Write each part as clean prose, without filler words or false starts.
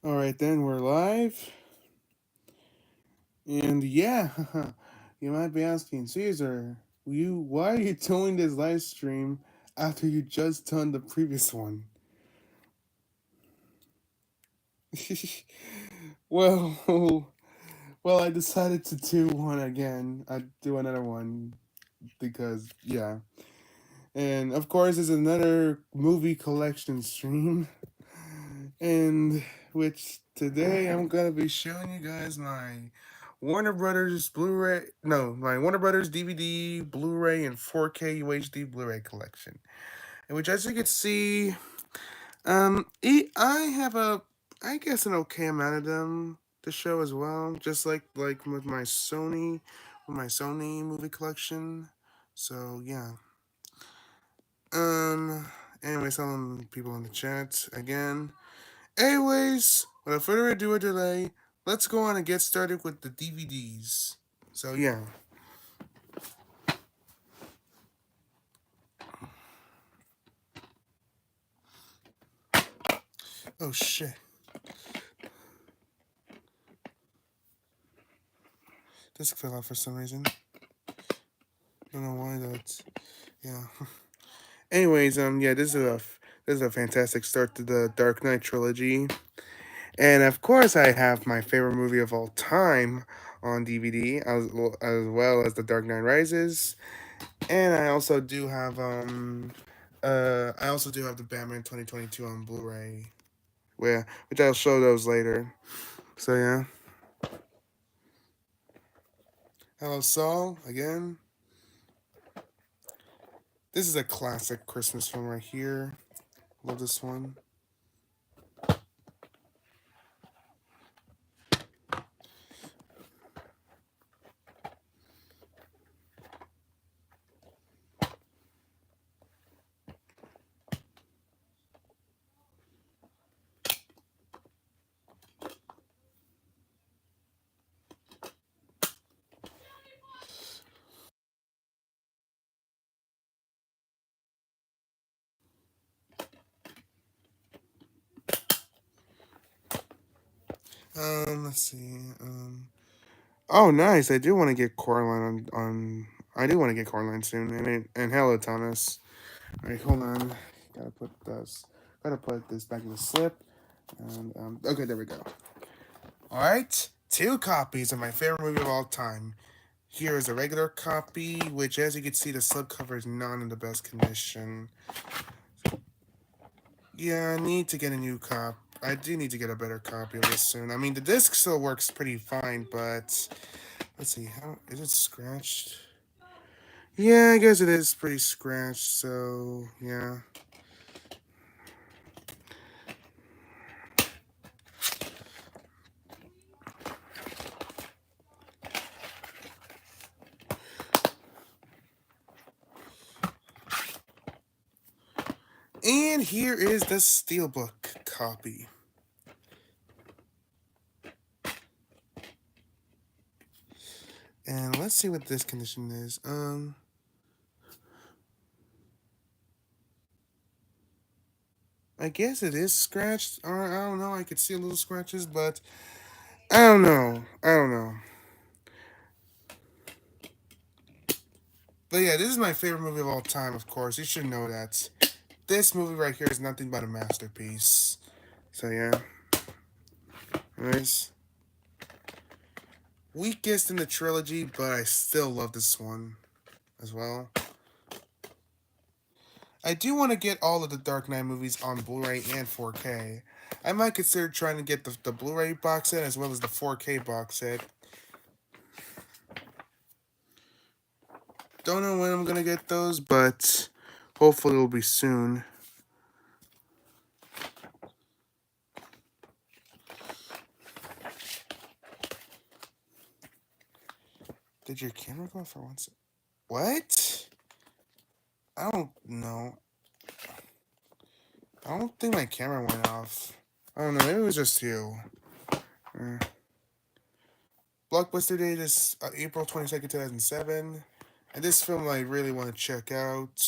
All right, then we're live. And yeah, you might be asking, Caesar, why are you doing this live stream after you just done the previous one? well, well, I decided to do one again. I do another one because yeah, and of course, it's another movie collection stream, and which today I'm gonna be showing you guys my Warner Brothers Blu-ray, no, my Warner Brothers DVD, Blu-ray, and 4K UHD Blu-ray collection. In which, as you can see, I have I guess, an okay amount of them to show as well, just like with my Sony movie collection. So yeah. Um. Anyways, telling people in the chat again. Anyways, without further ado or delay, let's go on and get started with the DVDs. So yeah. Oh shit. This fell out for some reason. Don't know why though. Yeah. Anyways, yeah, this is a fantastic start to the Dark Knight trilogy, and of course, I have my favorite movie of all time on DVD, as well as The Dark Knight Rises, and I also do have the Batman 2022 on Blu-ray, which I'll show those later. So yeah. Hello, Saul again. This is a classic Christmas film right here. Love this one. Let's see. Oh, nice. I do want to get Coraline on. I do want to get Coraline soon. And hello, Thomas. All right, hold on. Gotta put this. Gotta put this back in the slip. And okay, there we go. All right, two copies of my favorite movie of all time. Here is a regular copy, which, as you can see, the slipcover is not in the best condition. Yeah, I need to get a new cop. I do need to get a better copy of this soon. I mean, the disc still works pretty fine, but let's see. How is it scratched? Yeah, I guess it is pretty scratched. So yeah. And here is the steelbook copy. And let's see what this condition is. I guess it is scratched. Or I don't know. I could see a little scratches, but I don't know. I don't know. But yeah, this is my favorite movie of all time. Of course, you should know that. This movie right here is nothing but a masterpiece. So yeah. Anyways, weakest in the trilogy, but I still love this one as well. I do want to get all of the Dark Knight movies on Blu-ray and 4K. I might consider trying to get the Blu-ray box set as well as the 4K box set. Don't know when I'm gonna get those, but hopefully it'll be soon. Did your camera go off for once? What? I don't know. I don't think my camera went off. I don't know. Maybe it was just you. Uh, Blockbuster date is April 22nd, 2007. And this film I really want to check out.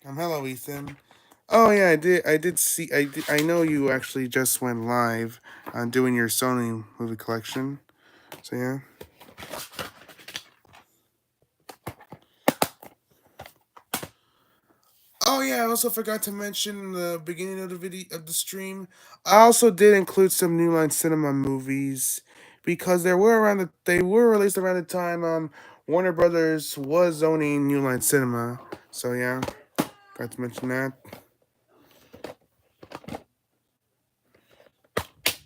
Hello, Ethan. Oh yeah, I did. I did see. I did, I know you actually just went live on doing your Sony movie collection. So yeah. Oh yeah, I also forgot to mention in the beginning of the video of the stream. I also did include some New Line Cinema movies because they were released around the time Warner Brothers was owning New Line Cinema. So yeah, got to mention that.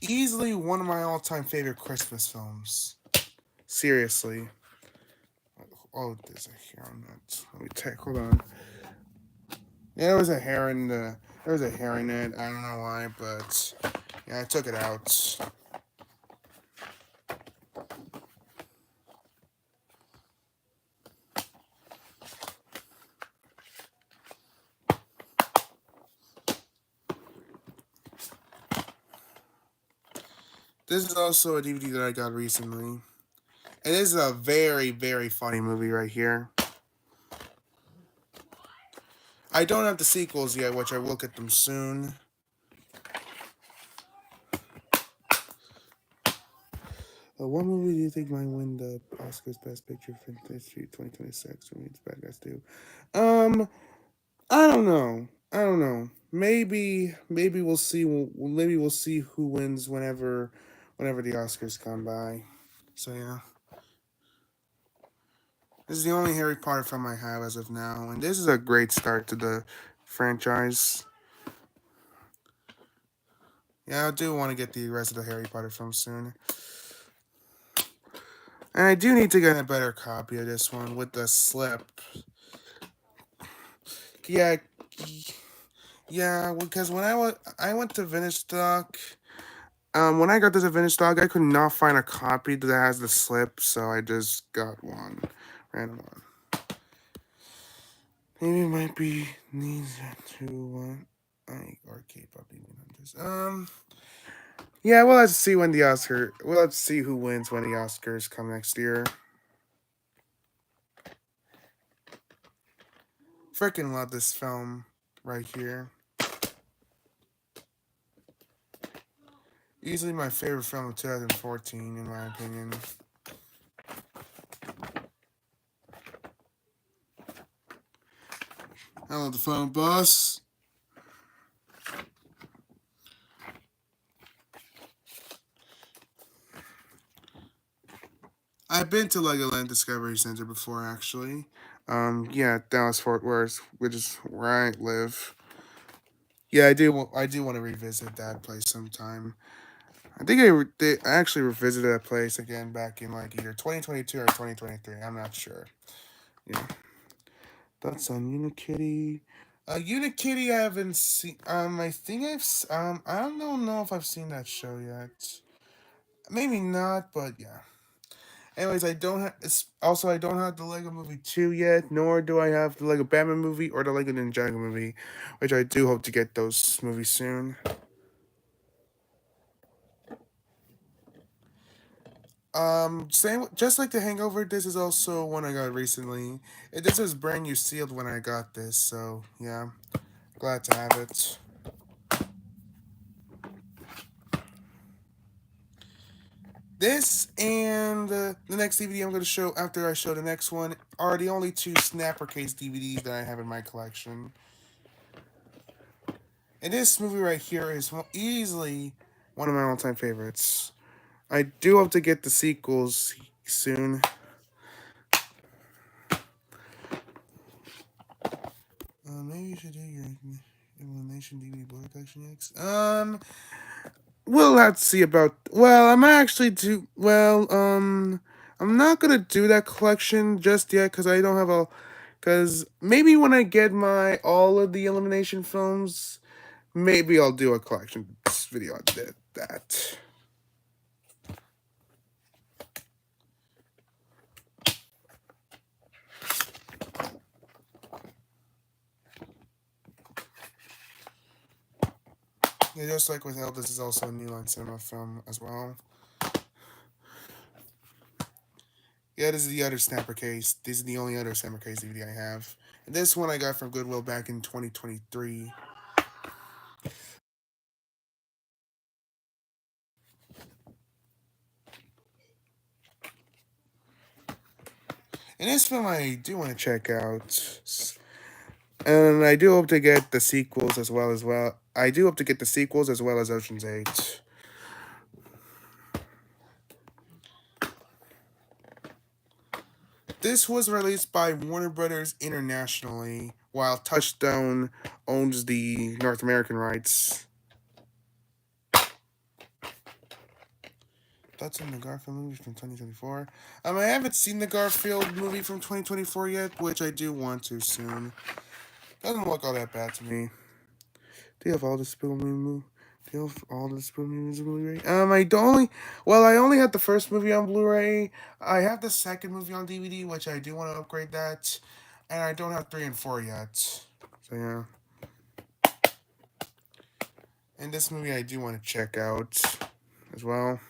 Easily one of my all-time favorite Christmas films. Seriously. Oh, there's a hair on that. Let me check. Hold on. Yeah, there was a hair in the. There was a hair in it. I don't know why, but yeah, I took it out. This is also a DVD that I got recently. And this is a very, very funny movie right here. I don't have the sequels yet, which I will get them soon. What movie do you think might win the Oscars Best Picture for history 2026? I mean, it's Bad Guys too. Um, I don't know. I don't know. Maybe we'll see. Maybe we'll see who wins whenever the Oscars come by. So yeah, this is the only Harry Potter film I have as of now, and this is a great start to the franchise. Yeah, I do want to get the rest of the Harry Potter films soon, and I do need to get a better copy of this one with the slip. Yeah, yeah, because when I went to Vintage Stock. When I got this at Vintage Stock, I could not find a copy that has the slip, so I just got one, random one. Maybe it might be Ninja 2 1. I or K-pop even hunters. Yeah, we'll have to see when the Oscar. We'll have to see who wins when the Oscars come next year. Freaking love this film right here. Easily my favorite film of 2014, in my opinion. Hello, the phone boss. I've been to Legoland Discovery Center before, actually. Yeah, Dallas Fort Worth, which is where I live. Yeah, I do. I do want to revisit that place sometime. I think I actually revisited that place again back in like either 2022 or 2023. I'm not sure. Yeah, that's on Unikitty. Unikitty, I haven't seen. I think I don't know if I've seen that show yet. Maybe not, but yeah. Anyways, I don't have. Also, I don't have the Lego Movie 2 yet, nor do I have the Lego Batman movie or the Lego Ninjago movie, which I do hope to get those movies soon. Same, just like The Hangover, this is also one I got recently. This was brand new sealed when I got this, so yeah, glad to have it. This and the next DVD I'm going to show after I show the next one are the only two Snapper Case DVDs that I have in my collection. And this movie right here is easily one of my all-time favorites. I do hope to get the sequels soon. Maybe you should do your elimination DVD board collection next. We'll have to see about. Well, I'm actually do. Well, I'm not gonna do that collection just yet because I don't have a. Because maybe when I get my all of the elimination films, maybe I'll do a collection video on that. Yeah, just like with Hell, this is also a New Line Cinema film as well. Yeah, this is the other Snapper case. This is the only other Snapper case DVD I have. And this one I got from Goodwill back in 2023. And this film I do want to check out. And I do hope to get the sequels as well. I do hope to get the sequels as well as Ocean's 8. This was released by Warner Brothers internationally, while Touchstone owns the North American rights. Thoughts on the Garfield movie from 2024? I haven't seen the Garfield movie from 2024 yet, which I do want to soon. Doesn't look all that bad to me. Do you have all the Spielberg movie? Do you have all the Spielberg movies on Blu-ray? I only had the first movie on Blu-ray. I have the second movie on DVD, which I do want to upgrade that, and I don't have 3 and 4 yet. So yeah. And this movie I do want to check out as well.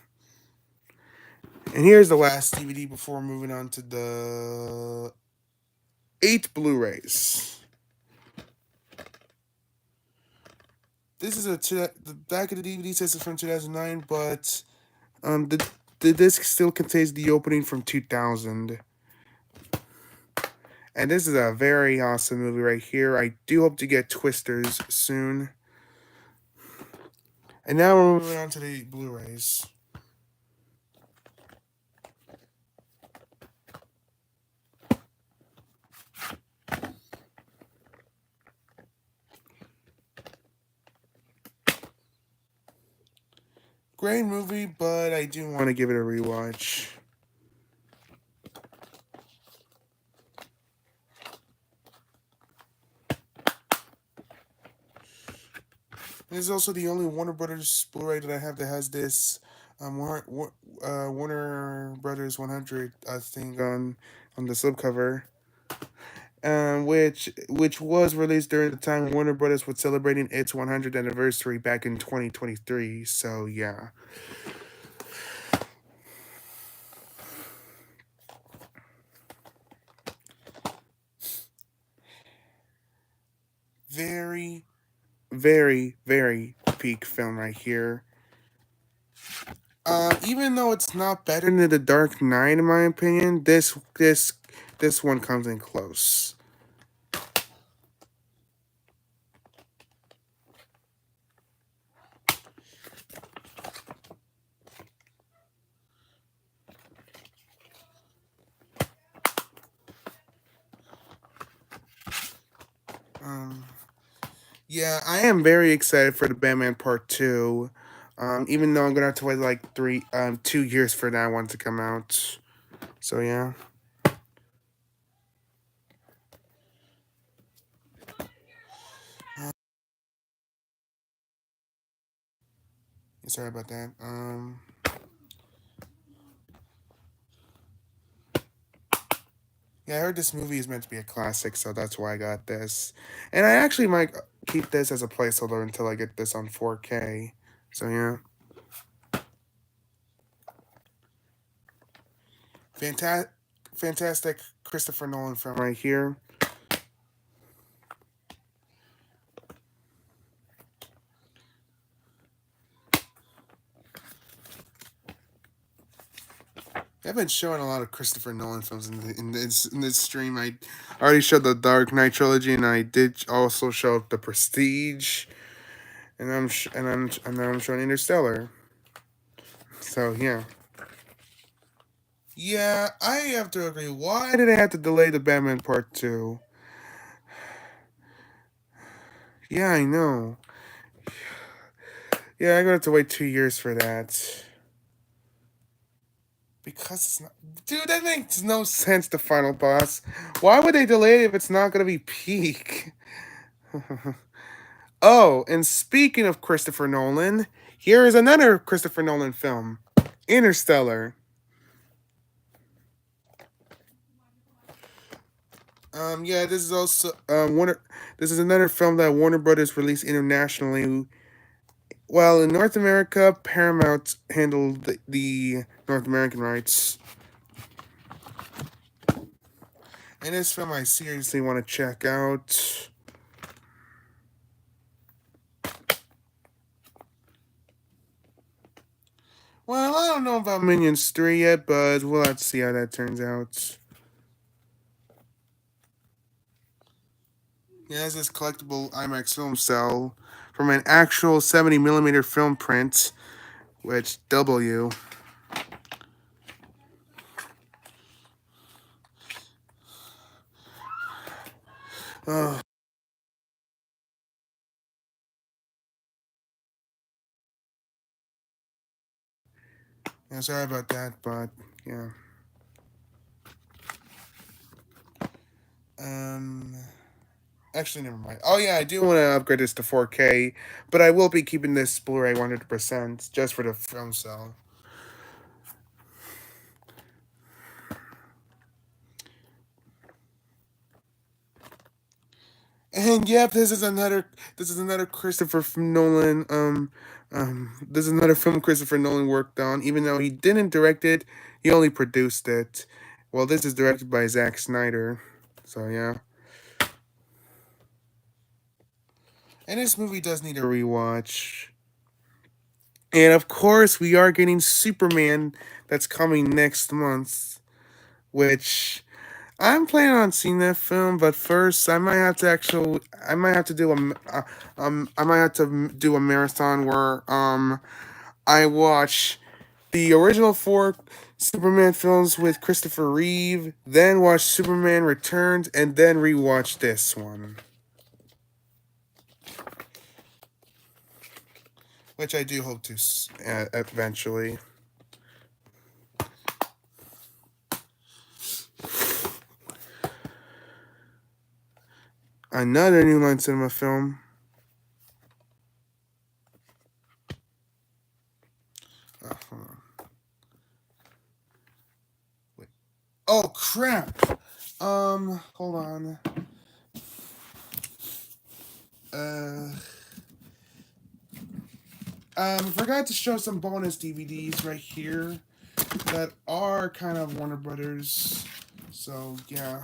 And here's the last DVD before moving on to the 8 Blu-rays. This is the back of the DVD says it's from 2009, but the disc still contains the opening from 2000. And this is a very awesome movie right here. I do hope to get Twisters soon. And now we're moving on to the Blu-rays. Great movie, but I do want to give it a rewatch. This is also the only Warner Brothers Blu-ray that I have that has this Warner Brothers 100 thing on the slipcover. Which was released during the time Warner Brothers was celebrating its 100th anniversary back in 2023. So yeah. Very, very, very peak film right here. Even though it's not better than The Dark Knight in my opinion, this one comes in close. Yeah, I am very excited for the Batman Part 2. Even though I'm gonna have to wait like 2 years for that one to come out. So yeah. Sorry about that. Yeah, I heard this movie is meant to be a classic, so that's why I got this. And I actually might keep this as a placeholder until I get this on 4K. So yeah. Fantastic Christopher Nolan film right here. I've been showing a lot of Christopher Nolan films in this stream. I already showed the Dark Knight trilogy, and I did also show The Prestige, and now I'm showing Interstellar. So yeah. Yeah, I have to agree. Why did they have to delay the Batman Part 2? Yeah, I know. Yeah, I'm gonna have to wait 2 years for that. Because it's not. Dude, that makes no sense, the final boss. Why would they delay it if it's not gonna be peak? Oh, and speaking of Christopher Nolan, here is another Christopher Nolan film, Interstellar. Yeah, this is also Warner. This is another film that Warner Brothers released internationally. While in North America, Paramount handled the North American rights. And this film I seriously want to check out. Well, I don't know about Minions 3 yet, but we'll have to see how that turns out. He has this collectible IMAX film cell from an actual 70 millimeter film print, which W. Oh, yeah, sorry about that, but yeah. Um, Actually, never mind. Oh yeah, I do want to upgrade this to 4K, but I will be keeping this Blu-ray 100% just for the film cell. And yep, this is another Christopher Nolan. This is another film Christopher Nolan worked on. Even though he didn't direct it, he only produced it. Well, this is directed by Zack Snyder. So yeah. And this movie does need a rewatch. And of course, we are getting Superman that's coming next month, which I'm planning on seeing that film, but first I might have to do I might have to do a marathon where I watch the original four Superman films with Christopher Reeve, then watch Superman Returns, and then rewatch this one, which I do hope to eventually. Another New Line Cinema film. Hold on. Wait. Oh crap! Hold on. Uh, Forgot to show some bonus DVDs right here that are kind of Warner Brothers. So yeah.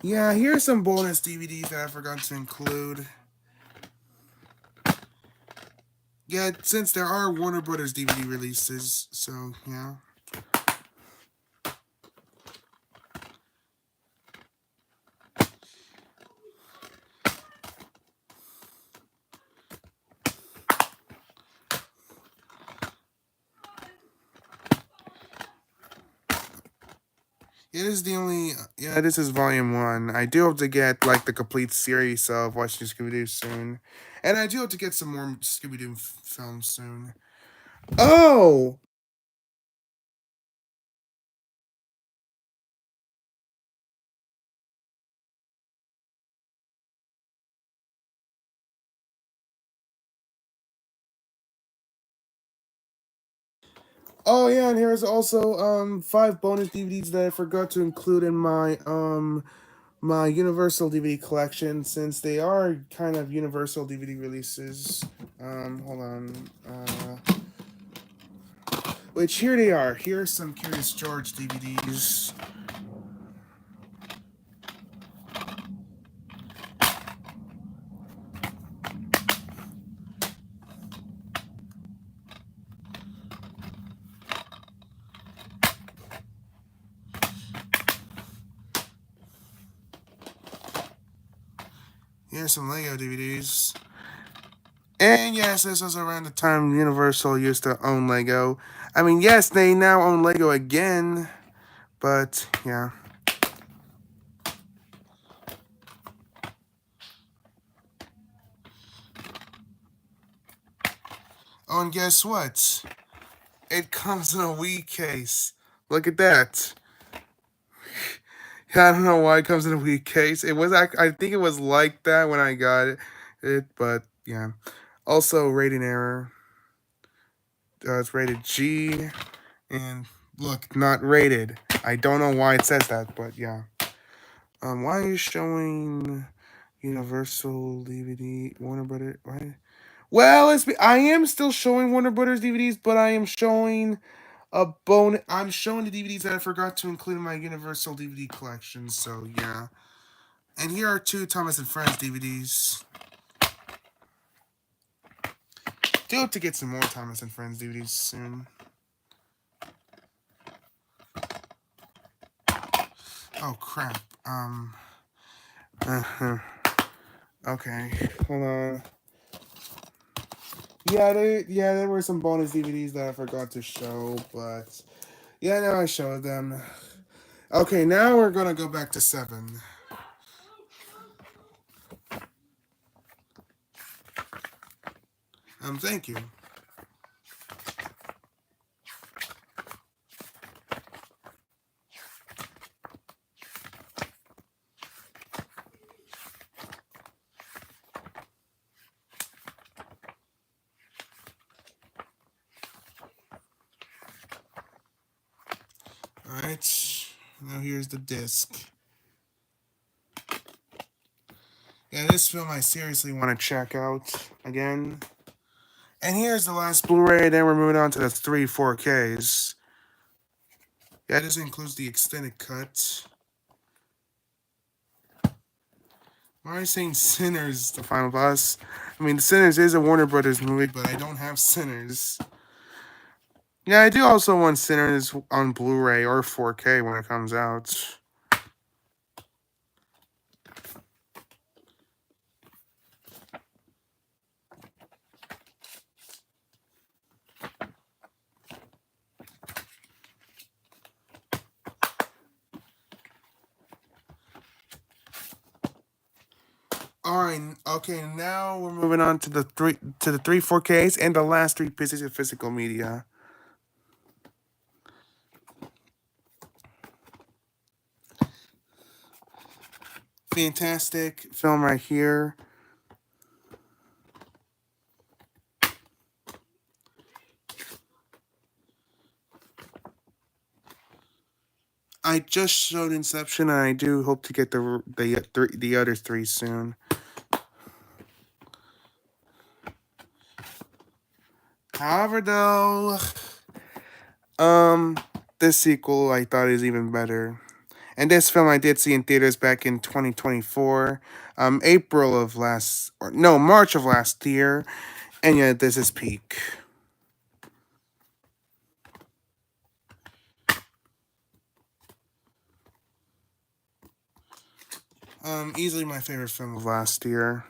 Yeah, here's some bonus DVDs that I forgot to include. Yeah, since there are Warner Brothers DVD releases, so yeah. It is the only. Yeah, this is volume one. I do hope to get like the complete series of watching Scooby Doo soon, and I do hope to get some more Scooby Doo films soon. Oh, oh yeah, and here's also five bonus DVDs that I forgot to include in my Universal DVD collection since they are kind of Universal DVD releases. Hold on. Which here they are. Here's some Curious George DVDs. Here's some Lego DVDs. And yes, this was around the time Universal used to own Lego. I mean, yes, they now own Lego again, but yeah. Oh, and guess what? It comes in a Wii case. Look at that. Yeah, I don't know why it comes in a Wii case. I think it was like that when I got it, but yeah. Also, rating error. It's rated G, and look, not rated. I don't know why it says that, but yeah. Why are you showing Universal DVD Warner Brothers? Why? Well, I am still showing Warner Brothers DVDs, but I am showing a bone. I'm showing the DVDs that I forgot to include in my Universal DVD collection. So yeah, and here are two Thomas and Friends DVDs. Do hope to get some more Thomas and Friends DVDs soon. Oh crap. Uh-huh. Okay. Hold on. There were some bonus DVDs that I forgot to show, but yeah, now I showed them. Okay, now we're gonna go back to 7. Thank you. Alright. Now here's the disc. Yeah, this film I seriously want to check out again. And here's the last Blu-ray, then we're moving on to the 3 4Ks. Yeah, this includes the extended cut. Why are you saying Sinners, the final boss? I mean, Sinners is a Warner Brothers movie, but I don't have Sinners. Yeah, I do also want Sinners on Blu-ray or 4K when it comes out. All right, okay. Now we're moving on to the three 4Ks and the last 3 pieces of physical media. Fantastic film right here. I just showed Inception, and I do hope to get the other 3 soon. However, though, this sequel I thought is even better. And this film I did see in theaters back in 2024, March of last year, and yeah, this is peak. Easily my favorite film of last year.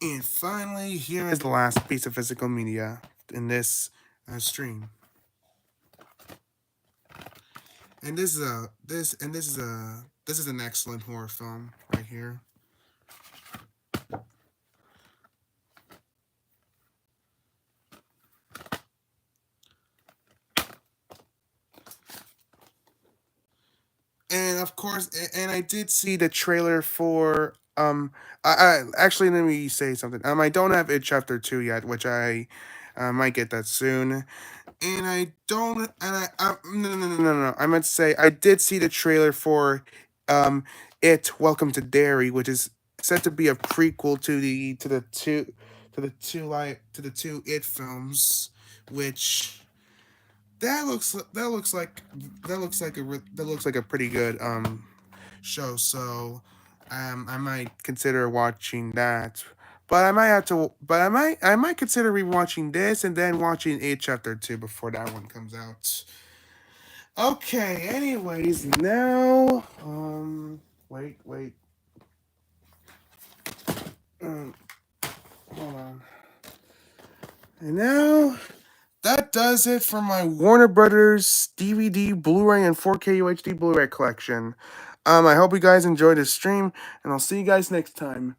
And finally, here is the last piece of physical media in this stream. And this is an excellent horror film right here. And of course, and I did see the trailer for I actually, let me say something. I don't have It Chapter 2 yet, which I might get that soon. And I don't, and no. I meant to say I did see the trailer for It Welcome to Derry, which is said to be a prequel to the two It films, which that looks like a pretty good show. So I might consider watching that. But I might have to. But I might consider rewatching this and then watching It Chapter 2 before that one comes out. Okay. Anyways, now wait. Um, hold on. And now that does it for my Warner Brothers DVD, Blu-ray, and 4K UHD Blu-ray collection. I hope you guys enjoyed this stream, and I'll see you guys next time.